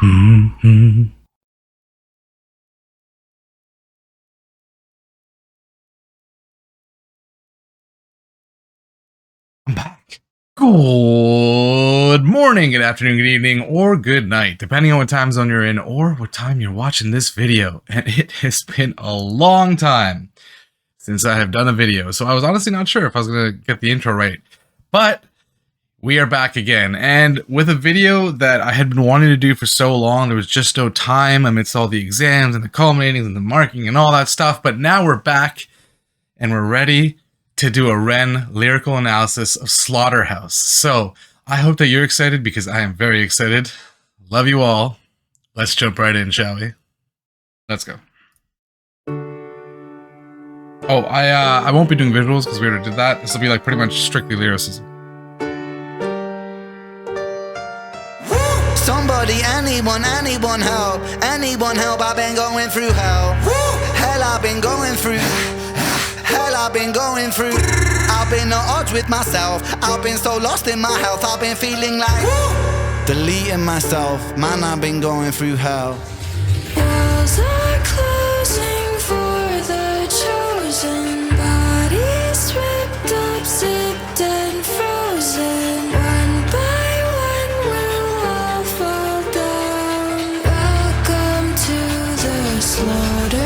I'm back. Good morning, good afternoon, good evening, or good night, depending on what time zone you're in or what time you're watching this video. And it has been a long time since I have done a video, so I was honestly not sure if I was going to get the intro right. But we are back again, and with a video that I had been wanting to do for so long. There was just no time amidst all the exams and the culminating and the marking and all that stuff, but now we're back and we're ready to do a Ren lyrical analysis of Slaughterhouse. So I hope that you're excited, because I am very excited. Love you all. Let's jump right in, shall we? Let's go. Oh, I won't be doing visuals because we already did that. This will be like pretty much strictly lyricism. Somebody, anyone help. Anyone help, I've been going through hell. Hell, I've been going through. Hell, I've been going through. I've been at odds with myself. I've been so lost in my health. I've been feeling like deleting myself. Man, I've been going through hell. Walls are closing for the chosen. Bodies ripped up, zipped and frozen. One by one we'll all fall down. Welcome to the slaughterhouse.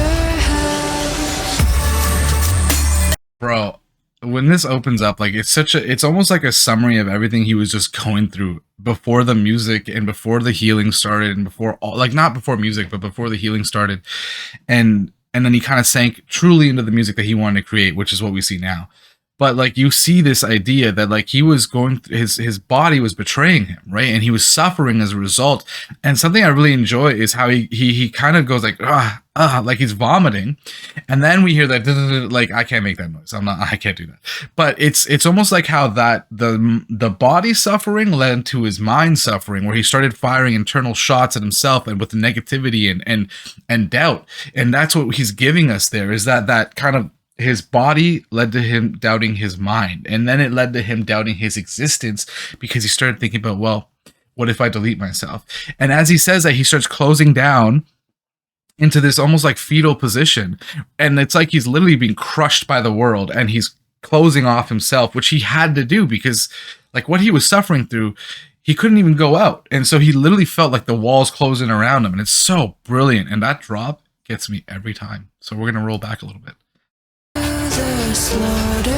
Bro, when this opens up, like it's almost like a summary of everything he was just going through before the music and before the healing started, and before all, like not before music, but before the healing started. And then he kind of sank truly into the music that he wanted to create, which is what we see now. But like you see this idea that like he was going through, his body was betraying him, right? And he was suffering as a result. And something I really enjoy is how he kind of goes like like he's vomiting, and then we hear that like I can't make that noise. I can't do that. But it's almost like how that the body suffering led to his mind suffering, where he started firing internal shots at himself and with the negativity and doubt. And that's what he's giving us there, is that kind of his body led to him doubting his mind, and then it led to him doubting his existence, because he started thinking about, well, what if I delete myself? And as he says that, he starts closing down into this almost like fetal position, and it's like he's literally being crushed by the world, and he's closing off himself, which he had to do because like what he was suffering through, he couldn't even go out, and so he literally felt like the walls closing around him. And it's so brilliant, and that drop gets me every time. So we're gonna roll back a little bit. The slaughterhouse.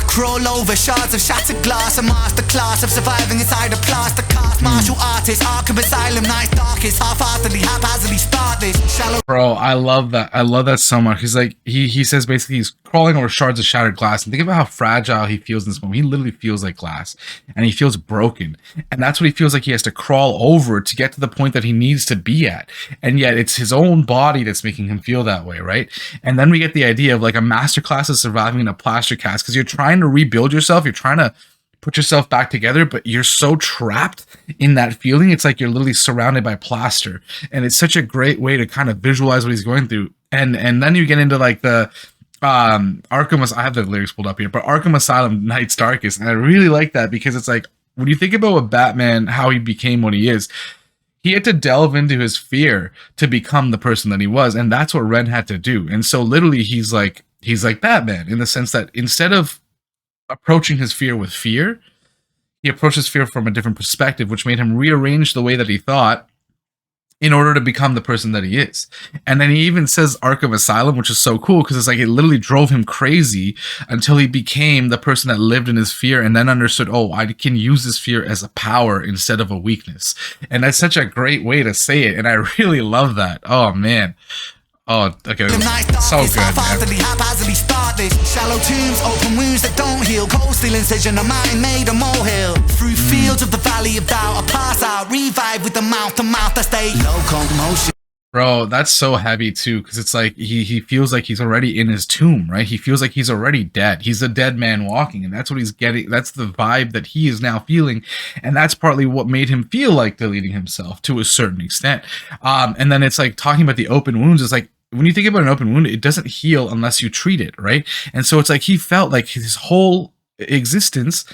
Crawl over shards of shattered glass, a masterclass of surviving inside a plaster cast. Martial artist, Arkham Asylum, night's darkest, half-heartedly, haphazardly start this shallow. Bro, I love that. I love that so much. He's like, he says basically he's crawling over shards of shattered glass, and think about how fragile he feels in this moment. He literally feels like glass, and he feels broken, and that's what he feels like he has to crawl over to get to the point that he needs to be at. And yet it's his own body that's making him feel that way, right? And then we get the idea of like a masterclass of surviving in a plaster cast, because you're trying to rebuild yourself, you're trying to put yourself back together, but you're so trapped in that feeling. It's like you're literally surrounded by plaster, and it's such a great way to kind of visualize what he's going through. And then you get into like the Arkham, I have the lyrics pulled up here, but Arkham Asylum, Night's Darkest, and I really like that, because it's like when you think about what Batman, how he became what he is, he had to delve into his fear to become the person that he was, and that's what Ren had to do. And so literally he's like Batman, in the sense that instead of approaching his fear with fear, he approaches fear from a different perspective, which made him rearrange the way that he thought in order to become the person that he is. And then he even says Arkham Asylum, which is so cool, because it's like it literally drove him crazy until he became the person that lived in his fear, and then understood, oh, I can use this fear as a power instead of a weakness. And that's such a great way to say it, and I really love that. Oh man. Oh, okay. So good, man. Shallow tombs, open wounds that don't heal. Cold steel incision, a mountain made a molehill. Through fields of the valley of doubt, I pass out, revive with the mouth to mouth. I stay low commotion. Bro, that's so heavy too, because it's like he feels like he's already in his tomb, right? He feels like he's already dead. He's a dead man walking, and that's what he's getting. That's the vibe that he is now feeling, and that's partly what made him feel like deleting himself to a certain extent. And then it's like talking about the open wounds. It's like when you think about an open wound, it doesn't heal unless you treat it, right? And so it's like he felt like his whole existence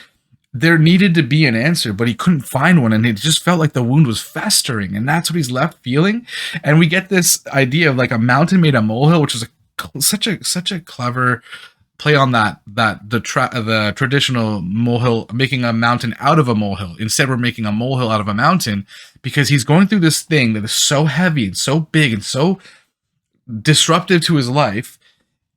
there needed to be an answer, but he couldn't find one, and it just felt like the wound was festering, and that's what he's left feeling. And we get this idea of like a mountain made a molehill, which is such a clever play on the traditional molehill, making a mountain out of a molehill. Instead, we're making a molehill out of a mountain because he's going through this thing that is so heavy and so big and so disruptive to his life,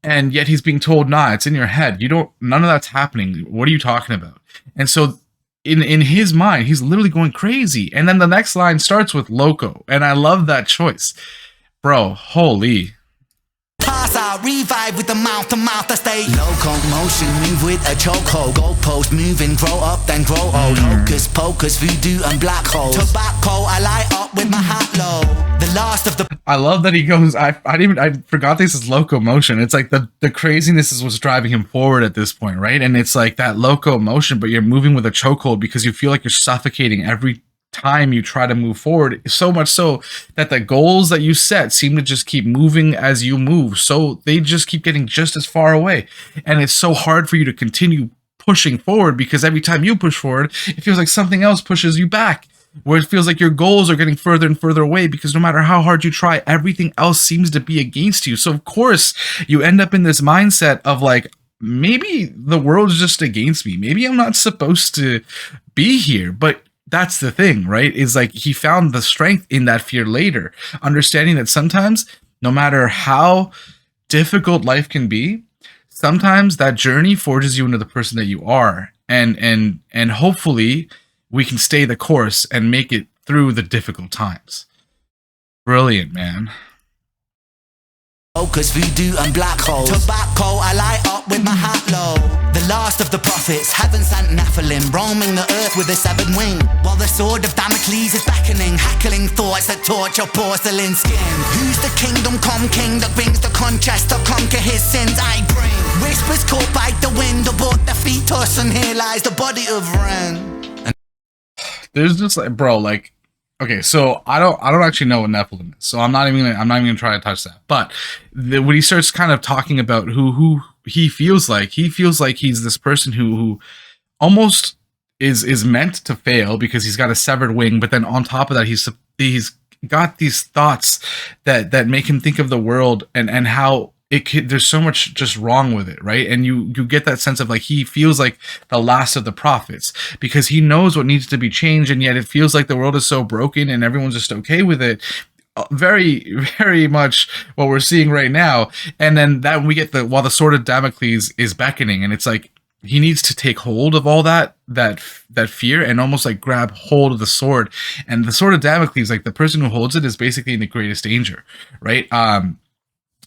and yet he's being told, nah, it's in your head. You don't, none of that's happening. What are you talking about? And so in his mind, he's literally going crazy. And then the next line starts with loco. And I love that choice. Bro, holy. Pass out, revive with the mouth to mouth, I stay locomotion, move with a chokehold, goalpost moving, grow up then grow old, hocus pocus, voodoo and black holes, tobacco, I light up with my hat low, the last of the... I love that he goes, I forgot this is locomotion. It's like the craziness is what's driving him forward at this point, right? And it's like that locomotion, but you're moving with a chokehold because you feel like you're suffocating every time you try to move forward, so much so that the goals that you set seem to just keep moving as you move, so they just keep getting just as far away, and it's so hard for you to continue pushing forward because every time you push forward it feels like something else pushes you back, where it feels like your goals are getting further and further away because no matter how hard you try, everything else seems to be against you. So of course you end up in this mindset of like, maybe the world's just against me, maybe I'm not supposed to be here. But that's the thing, right? Is like he found the strength in that fear later, understanding that sometimes, no matter how difficult life can be, sometimes that journey forges you into the person that you are, and hopefully we can stay the course and make it through the difficult times. Brilliant, man. Focus, voodoo and black holes, tobacco, I light up with my hat low, the last of the prophets, heaven sent Nephilim, roaming the earth with a severed wing, while the sword of Damocles is beckoning, heckling thoughts that torture porcelain skin. Who's the kingdom come king that brings the contrast to conquer his sins I bring? Whispers caught by the wind aboard the fetus, and here lies the body of Ren. There's just like, bro, like, okay, so I don't actually know what Nephilim is, so I'm not even gonna try to touch that. But when he starts kind of talking about who he feels like he's this person who almost is meant to fail because he's got a severed wing, but then on top of that he's got these thoughts that make him think of the world and how there's so much just wrong with it, right? And you get that sense of like he feels like the last of the prophets because he knows what needs to be changed, and yet it feels like the world is so broken and everyone's just okay with it. Very, very much what we're seeing right now. And then that we get while the sword of Damocles is beckoning, and it's like he needs to take hold of all that fear and almost like grab hold of the sword. And the sword of Damocles, like the person who holds it is basically in the greatest danger, right?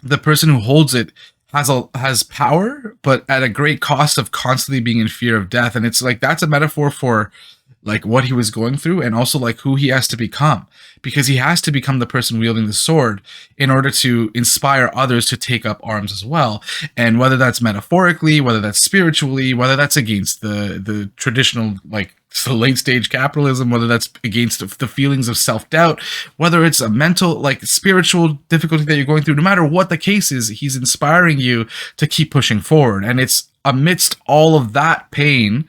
The person who holds it has power, but at a great cost of constantly being in fear of death. And it's like that's a metaphor for like what he was going through, and also like who he has to become, because he has to become the person wielding the sword in order to inspire others to take up arms as well. And whether that's metaphorically, whether that's spiritually, whether that's against the traditional like the late stage capitalism, whether that's against the feelings of self-doubt, whether it's a mental like spiritual difficulty that you're going through, no matter what the case is, he's inspiring you to keep pushing forward. And it's amidst all of that pain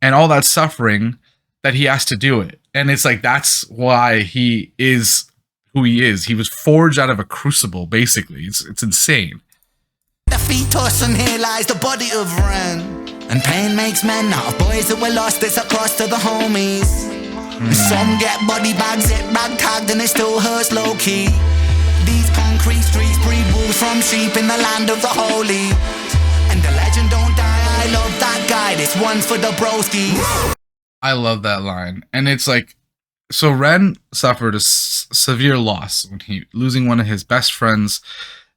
and all that suffering that he has to do it. And it's like that's why he is who he is. He was forged out of a crucible, basically. It's insane. The fetus, and here lies the body of Ren. And pain makes men out of boys that were lost. It's across to the homies. Some get body bags, it ragtagged, and it still hurts low-key. These concrete streets breed wolves from sheep in the land of the holy. And the legend don't die, I love that guy. This one's for the broski. I love that line. And it's like, so Ren suffered a severe loss when he losing one of his best friends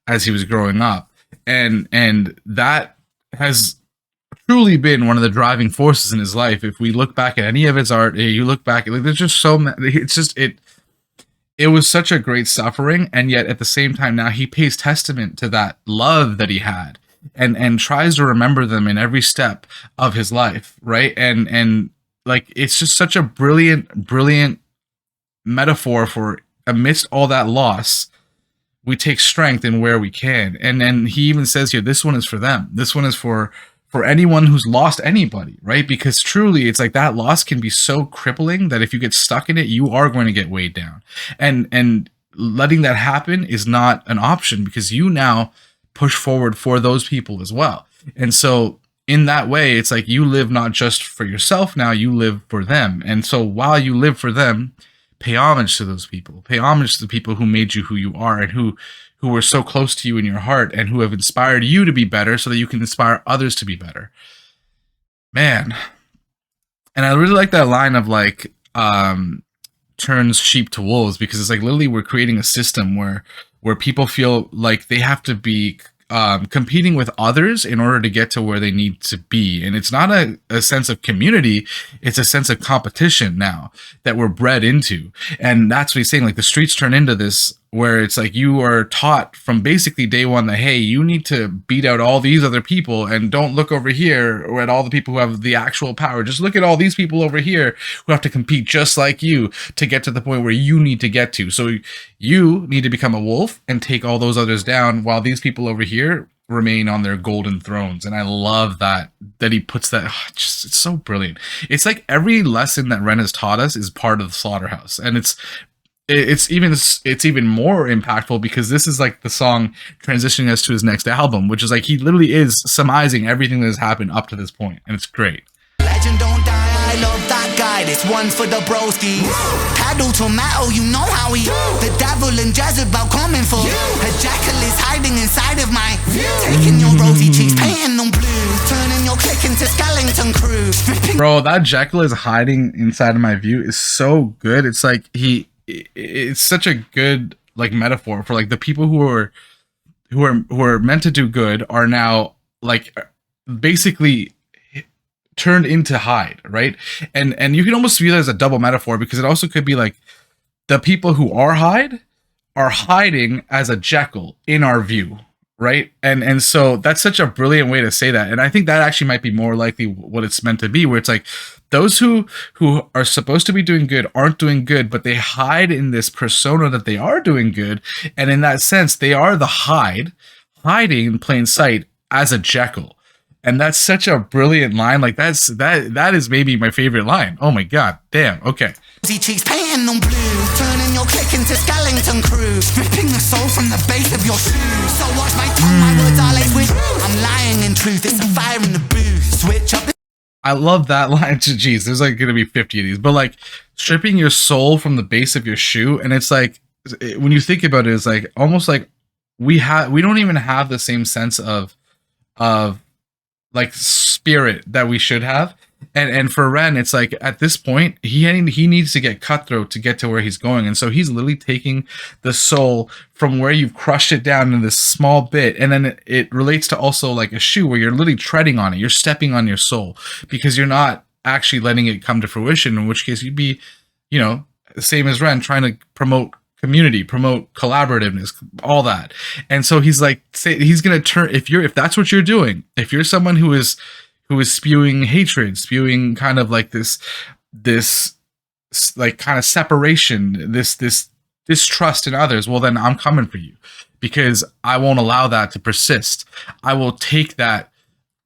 as he was growing up. And that has truly been one of the driving forces in his life. If we look back at any of his art, you look back, like there's just so many, it's it was such a great suffering, and yet at the same time now he pays testament to that love that he had, and tries to remember them in every step of his life, right? And like it's just such a brilliant metaphor for amidst all that loss, we take strength in where we can. And then he even says here, this one is for them. This one is for anyone who's lost anybody, right? Because truly it's like that loss can be so crippling that if you get stuck in it, you are going to get weighed down. And letting that happen is not an option, because you now push forward for those people as well. And so in that way, it's like you live not just for yourself now, you live for them. And so while you live for them, pay homage to those people. Pay homage to the people who made you who you are, and who were so close to you in your heart, and who have inspired you to be better so that you can inspire others to be better. Man. And I really like that line of like, turns sheep to wolves, because it's like literally we're creating a system where people feel like they have to be competing with others in order to get to where they need to be. And it's not a sense of community, it's a sense of competition now that we're bred into. And that's what he's saying, like the streets turn into this, where it's like you are taught from basically day one that, hey, you need to beat out all these other people, and don't look over here or at all the people who have the actual power. Just look at all these people over here who have to compete just like you to get to the point where you need to get to. So you need to become a wolf and take all those others down, while these people over here remain on their golden thrones. And I love that he puts that, it's so brilliant. It's like every lesson that Ren has taught us is part of the Slaughterhouse. And it's even more impactful because this is like the song transitioning us to his next album, which is like he literally is surmising everything that has happened up to this point, and it's great. Legend don't die, I love that guy. This one's for the broskies. Paddle to metal, you know how he. The devil and Jezebel coming for. A jackal is hiding inside of my. Taking your rosy cheeks, painting them blue. Turning your click into Skellington crew. Bro, that jackal is hiding inside of my view is so good. It's like it's such a good like metaphor for like the people who are meant to do good are now like basically turned into hide, right? And you can almost view that as a double metaphor, because it also could be like the people who are hiding as a jackal in our view, right? And so that's such a brilliant way to say that. And I think that actually might be more likely what it's meant to be, where it's like those who are supposed to be doing good aren't doing good, but they hide in this persona that they are doing good. And in that sense, they are the hiding in plain sight as a jackal. And that's such a brilliant line. Like that is maybe my favorite line. Oh my God. Damn. Okay. Cheeks painting them blue, turning your click into Skellington crew, stripping the soul from the base of your shoes. So watch my tongue, my words are laced with. I'm lying in truth, it's a fire in the booth. Switch up. I love that line. Jeez, there's like gonna be 50 of these, but like stripping your soul from the base of your shoe, and it's like when you think about it, it's like almost like we don't even have the same sense of like spirit that we should have. And for Ren, it's like at this point he needs to get cutthroat to get to where he's going, and so he's literally taking the soul from where you've crushed it down in this small bit, and then it relates to also like a shoe where you're literally treading on it, you're stepping on your soul because you're not actually letting it come to fruition. In which case you'd be, you know, the same as Ren, trying to promote community, promote collaborativeness, all that. And so he's like, he's gonna turn, if that's what you're doing, if you're someone who is spewing hatred, spewing kind of like this like kind of separation, this distrust in others, well then I'm coming for you, because I won't allow that to persist. I will take that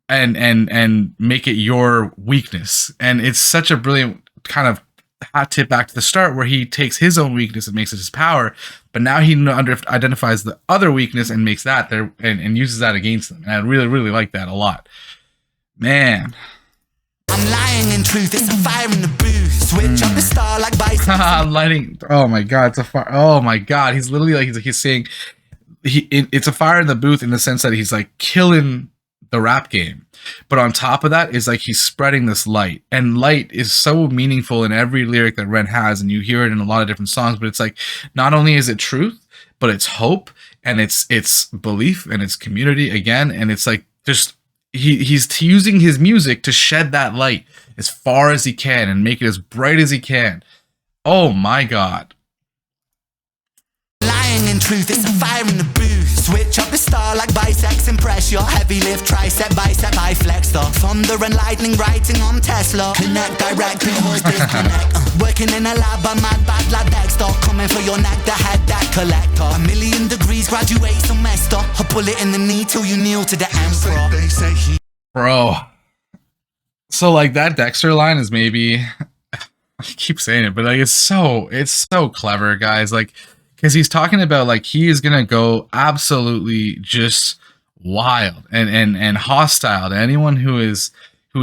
and make it your weakness. And it's such a brilliant kind of hat tip back to the start, where he takes his own weakness and makes it his power, but now he identifies the other weakness and makes that there and uses that against them. And I really like that a lot. Man, I'm lying in truth, it's a fire in the booth. Switch up the star like bison. I'm lighting. Oh my God, it's a fire. Oh my God, he's literally like he's saying it's a fire in the booth in the sense that he's like killing the rap game, but on top of that is like he's spreading this light, and light is so meaningful in every lyric that Ren has, and you hear it in a lot of different songs. But it's like not only is it truth, but it's hope, and it's belief, and it's community again, and it's like just he's using his music to shed that light as far as he can and make it as bright as he can. Oh my God. lying in truth, it's a fire in the booth. Switch up the star like bisex, impress your heavy lift, tricep, bicep, I flex the thunder and lightning, writing on Tesla. Connect directly, voice disconnect. Working in a lab, a mad bad like Dexter. Coming for your neck, the head that collector. A million degrees, graduate semester. A bullet in the knee till you kneel to the emperor. They say he. Bro. So like that Dexter line is maybe, I keep saying it, but like it's so clever, guys. Like, because he's talking about like he is gonna go absolutely just wild and hostile to anyone who is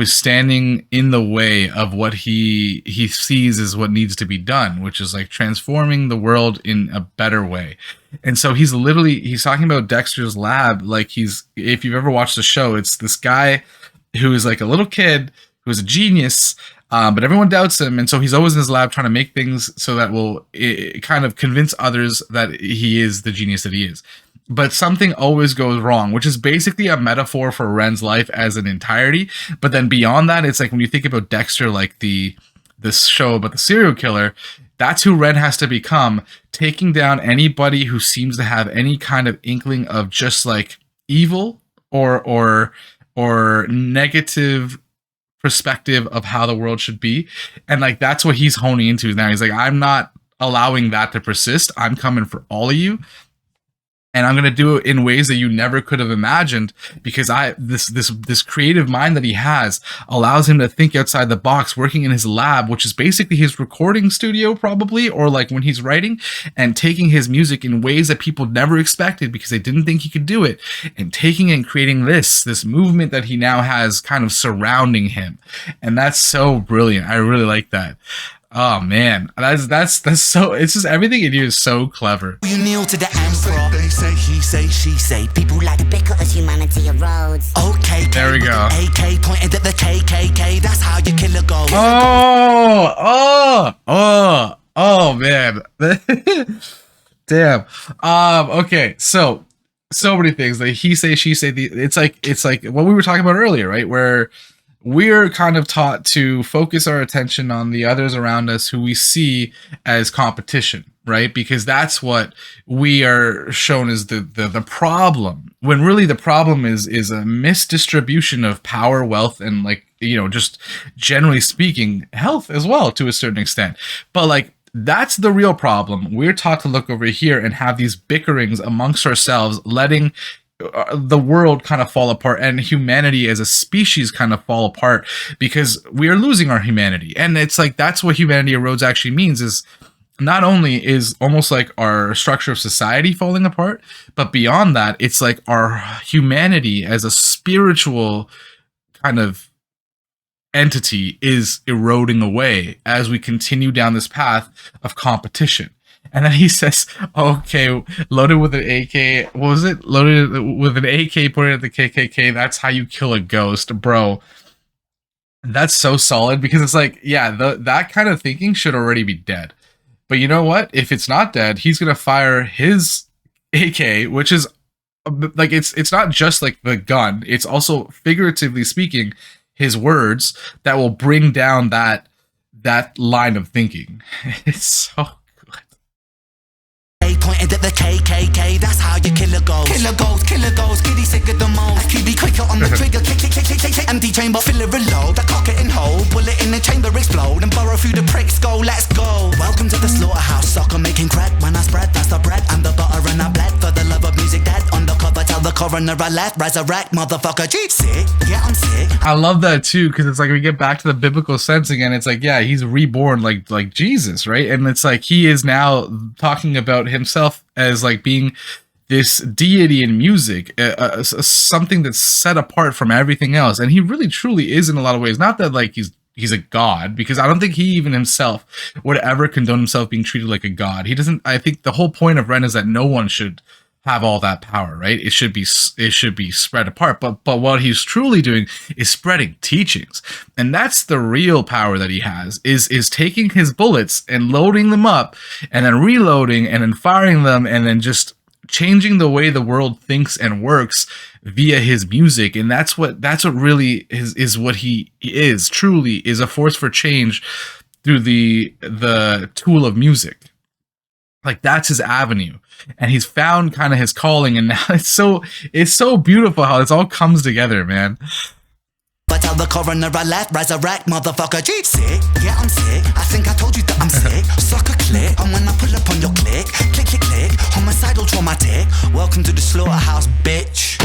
standing in the way of what he sees as what needs to be done, which is like transforming the world in a better way. And so he's talking about Dexter's lab. Like if you've ever watched the show, it's this guy who is like a little kid who's a genius, but everyone doubts him. And so he's always in his lab trying to make things so that will kind of convince others that he is the genius that he is. But something always goes wrong, which is basically a metaphor for Ren's life as an entirety. But then beyond that, it's like when you think about Dexter, like this show about the serial killer, that's who Ren has to become, taking down anybody who seems to have any kind of inkling of just like evil or negative perspective of how the world should be. And like that's what he's honing into now. He's like, I'm not allowing that to persist. I'm coming for all of you. And I'm gonna do it in ways that you never could have imagined, because this creative mind that he has allows him to think outside the box, working in his lab, which is basically his recording studio probably, or like when he's writing, and taking his music in ways that people never expected because they didn't think he could do it, and taking and creating this movement that he now has kind of surrounding him. And that's so brilliant. I really like that. Oh man, that's so, it's just everything in you is so clever. You kneel to the emperor. They say, he say, she say. People like to bicker as humanity erodes. Okay, there we go. AK pointed at the KKK. That's how you kill a ghost. Oh man. Damn. Okay, so many things. Like he say, she say. It's like what we were talking about earlier, right? Where we're kind of taught to focus our attention on the others around us who we see as competition, right? Because that's what we are shown as the problem, when really the problem is a misdistribution of power, wealth, and like, you know, just generally speaking, health as well to a certain extent. But like, that's the real problem. We're taught to look over here and have these bickerings amongst ourselves, letting the world kind of fall apart and humanity as a species kind of fall apart, because we are losing our humanity. And it's like, that's what humanity erodes actually means, is not only is almost like our structure of society falling apart, but beyond that, it's like our humanity as a spiritual kind of entity is eroding away as we continue down this path of competition. And then he says, okay, loaded with an AK. What was it? Loaded with an AK pointed at the KKK. That's how you kill a ghost, bro. That's so solid, because it's like, yeah, that kind of thinking should already be dead. But you know what? If it's not dead, he's going to fire his AK, which is like, it's not just like the gun. It's also, figuratively speaking, his words that will bring down that line of thinking. It's so pointed at the KKK, that's how you kill a ghost. Kill a ghost, kitty sick of the most. Kitty quicker on the trigger, kick. Empty chamber, fill it, reload. I cock it and hold, bullet in the chamber, explode, and burrow through the pricks, go, let's go. Welcome to the slaughterhouse, sucker making crack. When I spread, that's the bread, I'm the butter and I bled. For the love of music, dead undercover, tell the coroner I left. Resurrect, motherfucker, G, sick, yeah, I'm sick. I love that too, because it's like we get back to the biblical sense again. It's like, yeah, he's reborn like Jesus, right? And it's like he is now talking about himself as like being this deity in music, something that's set apart from everything else. And he really truly is in a lot of ways. Not that like he's a god, because I don't think he even himself would ever condone himself being treated like a god. He doesn't. I think the whole point of Ren is that no one should have all that power, right? It should be spread apart. But what he's truly doing is spreading teachings, and that's the real power that he has. Is taking his bullets and loading them up, and then reloading, and then firing them, and then just changing the way the world thinks and works via his music. And that's what really is what he is. Truly is a force for change through the tool of music. like that's his avenue, and he's found kind of his calling, and now it's so beautiful how this all comes together, man. But tell the coroner I left, resurrect, motherfucker. G sick, yeah I'm sick. I think I told you that I'm sick. Suck a click, and when I pull up on your click, click click click, homicidal traumatic. Welcome to the slaughterhouse, bitch.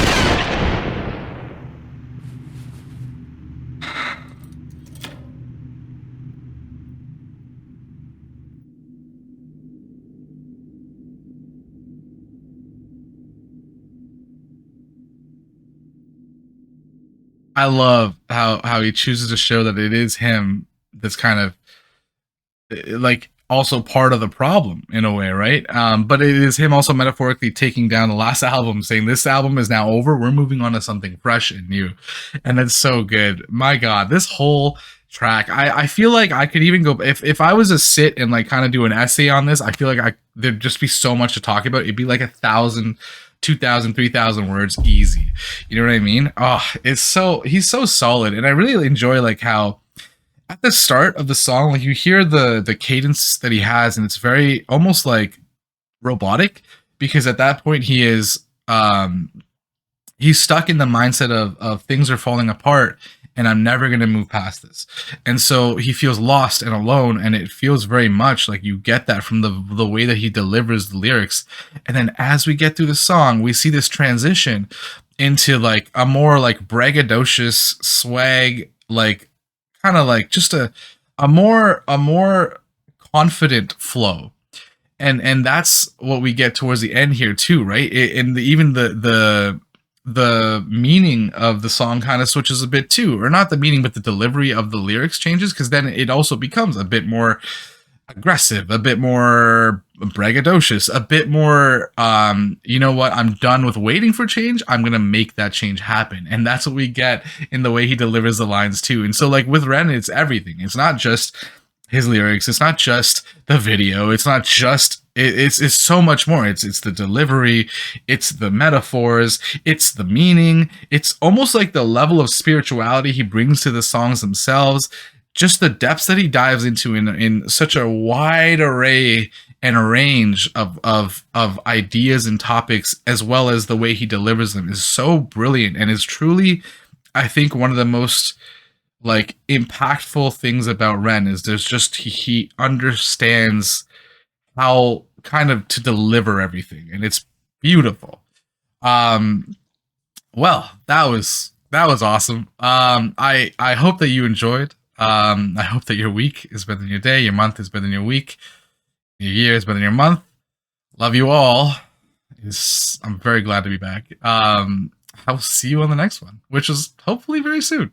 I love how he chooses to show that it is him that's kind of like also part of the problem in a way, right? But it is him also metaphorically taking down the last album, saying this album is now over. We're moving on to something fresh and new, and that's so good. My God, this whole track, I feel like I could even go if I was to sit and like kind of do an essay on this. I feel like there'd just be so much to talk about. It'd be like 1,000, 2,000, 3,000 words easy. You know what I mean? Oh, he's so solid, and I really enjoy like how at the start of the song, like you hear the cadence that he has, and it's very almost like robotic, because at that point he's stuck in the mindset of things are falling apart and I'm never going to move past this. And so he feels lost and alone, and it feels very much like you get that from the way that he delivers the lyrics. And then as we get through the song, we see this transition into like a more like braggadocious swag, like kind of like just a more confident flow. And that's what we get towards the end here too, right? And even the meaning of the song kind of switches a bit too, or not the meaning, but the delivery of the lyrics changes, because then it also becomes a bit more aggressive, a bit more braggadocious, a bit more you know what, I'm done with waiting for change, I'm gonna make that change happen. And that's what we get in the way he delivers the lines too. And so like with Ren, it's everything. It's not just his lyrics, it's not just the video, it's not just it's so much more. It's the delivery, it's the metaphors, it's the meaning, it's almost like the level of spirituality he brings to the songs themselves, just the depths that he dives into in such a wide array and a range of ideas and topics, as well as the way he delivers them is so brilliant, and is truly, I think, one of the most like impactful things about Ren is there's just he understands how kind of to deliver everything, and it's beautiful. Well, that was awesome. I hope that you enjoyed. I hope that your week is better than your day, your month is better than your week, your year is better than your month. Love you all. I'm very glad to be back. I'll see you on the next one, which is hopefully very soon.